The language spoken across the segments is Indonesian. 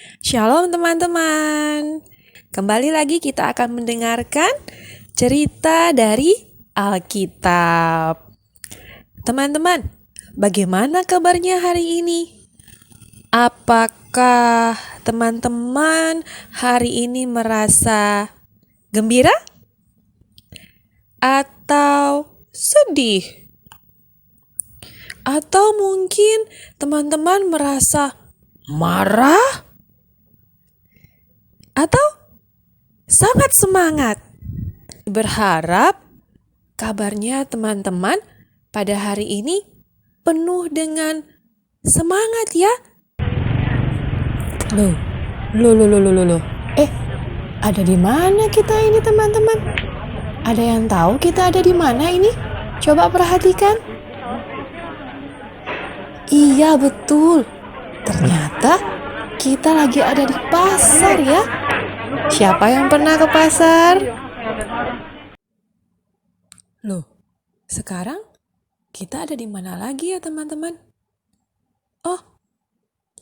Shalom teman-teman. Kembali lagi kita akan mendengarkan cerita dari Alkitab. Teman-teman, bagaimana kabarnya hari ini? Apakah teman-teman hari ini merasa gembira atau sedih? Atau mungkin teman-teman merasa marah atau sangat semangat? Berharap kabarnya teman-teman pada hari ini penuh dengan semangat ya. Loh. Ada di mana kita ini teman-teman? Ada yang tahu kita ada di mana ini? Coba perhatikan. Iya betul. Ternyata kita lagi ada di pasar ya. Siapa yang pernah ke pasar? Loh, sekarang kita ada di mana lagi ya teman-teman? Oh,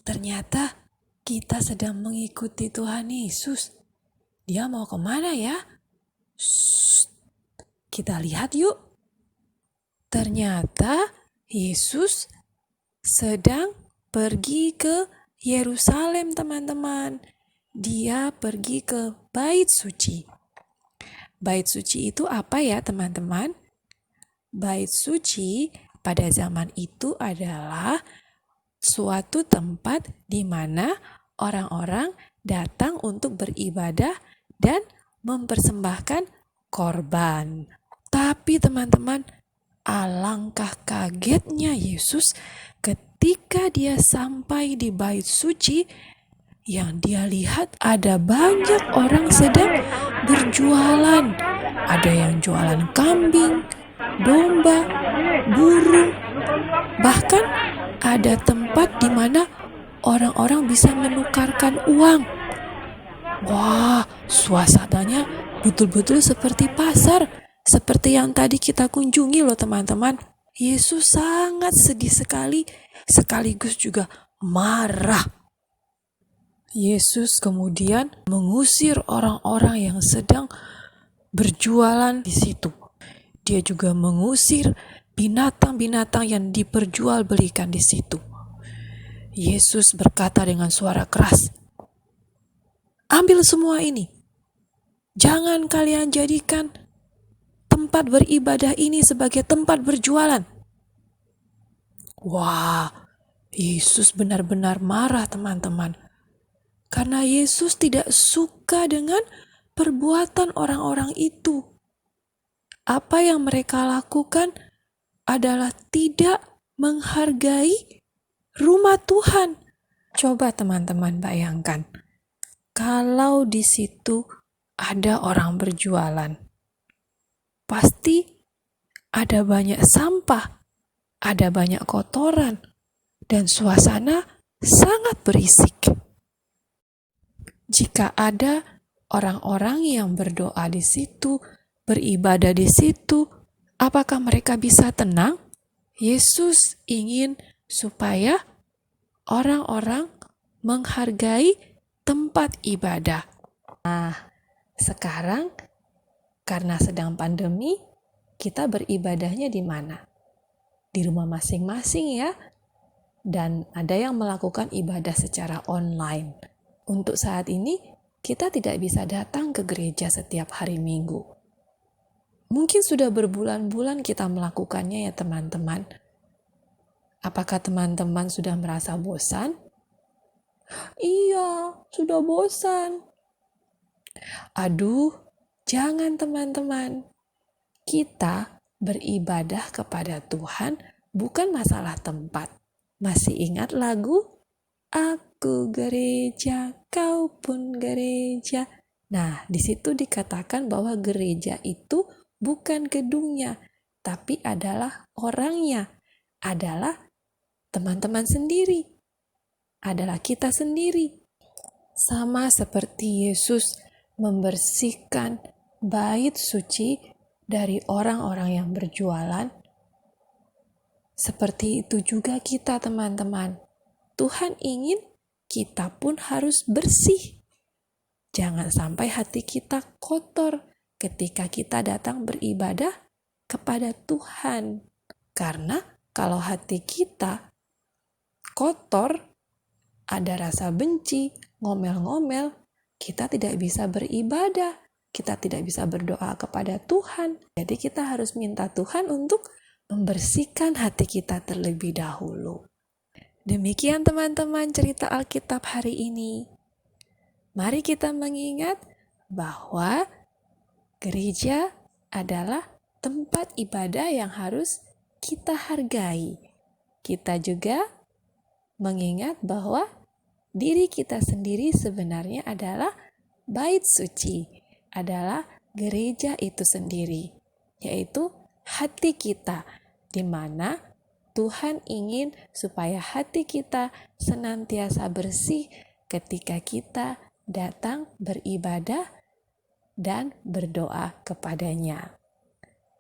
ternyata kita sedang mengikuti Tuhan Yesus. Dia mau kemana ya? Shh, kita lihat yuk. Ternyata Yesus sedang pergi ke Yerusalem teman-teman. Dia pergi ke Bait Suci. Bait Suci itu apa ya teman-teman? Bait Suci pada zaman itu adalah suatu tempat di mana orang-orang datang untuk beribadah dan mempersembahkan korban. Tapi teman-teman, alangkah kagetnya Yesus ketika dia sampai di Bait Suci. Yang dia lihat ada banyak orang sedang berjualan. Ada yang jualan kambing, domba, burung. Bahkan ada tempat di mana orang-orang bisa menukarkan uang. Wah, suasananya betul-betul seperti pasar. Seperti yang tadi kita kunjungi loh teman-teman. Yesus sangat sedih sekali, sekaligus juga marah. Yesus kemudian mengusir orang-orang yang sedang berjualan di situ. Dia juga mengusir binatang-binatang yang diperjualbelikan di situ. Yesus berkata dengan suara keras, "Ambil semua ini. Jangan kalian jadikan tempat beribadah ini sebagai tempat berjualan." Wah, Yesus benar-benar marah teman-teman. Karena Yesus tidak suka dengan perbuatan orang-orang itu. Apa yang mereka lakukan adalah tidak menghargai rumah Tuhan. Coba teman-teman bayangkan, kalau di situ ada orang berjualan, pasti ada banyak sampah, ada banyak kotoran, dan suasana sangat berisik. Jika ada orang-orang yang berdoa di situ, beribadah di situ, apakah mereka bisa tenang? Yesus ingin supaya orang-orang menghargai tempat ibadah. Nah, sekarang karena sedang pandemi, kita beribadahnya di mana? Di rumah masing-masing ya. Dan ada yang melakukan ibadah secara online. Untuk saat ini, kita tidak bisa datang ke gereja setiap hari Minggu. Mungkin sudah berbulan-bulan kita melakukannya ya teman-teman. Apakah teman-teman sudah merasa bosan? Iya, sudah bosan. Aduh, jangan teman-teman. Kita beribadah kepada Tuhan bukan masalah tempat. Masih ingat lagu? Aku gereja, kau pun gereja. Nah, di situ dikatakan bahwa gereja itu bukan gedungnya, tapi adalah orangnya, adalah teman-teman sendiri, adalah kita sendiri. Sama seperti Yesus membersihkan bait suci dari orang-orang yang berjualan, seperti itu juga kita teman-teman. Tuhan ingin kita pun harus bersih. Jangan sampai hati kita kotor ketika kita datang beribadah kepada Tuhan. Karena kalau hati kita kotor, ada rasa benci, ngomel-ngomel, kita tidak bisa beribadah, kita tidak bisa berdoa kepada Tuhan. Jadi kita harus minta Tuhan untuk membersihkan hati kita terlebih dahulu. Demikian teman-teman cerita Alkitab hari ini. Mari kita mengingat bahwa gereja adalah tempat ibadah yang harus kita hargai. Kita juga mengingat bahwa diri kita sendiri sebenarnya adalah bait suci, adalah gereja itu sendiri, yaitu hati kita, di mana Tuhan ingin supaya hati kita senantiasa bersih ketika kita datang beribadah dan berdoa kepadanya.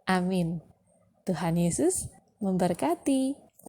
Amin. Tuhan Yesus memberkati.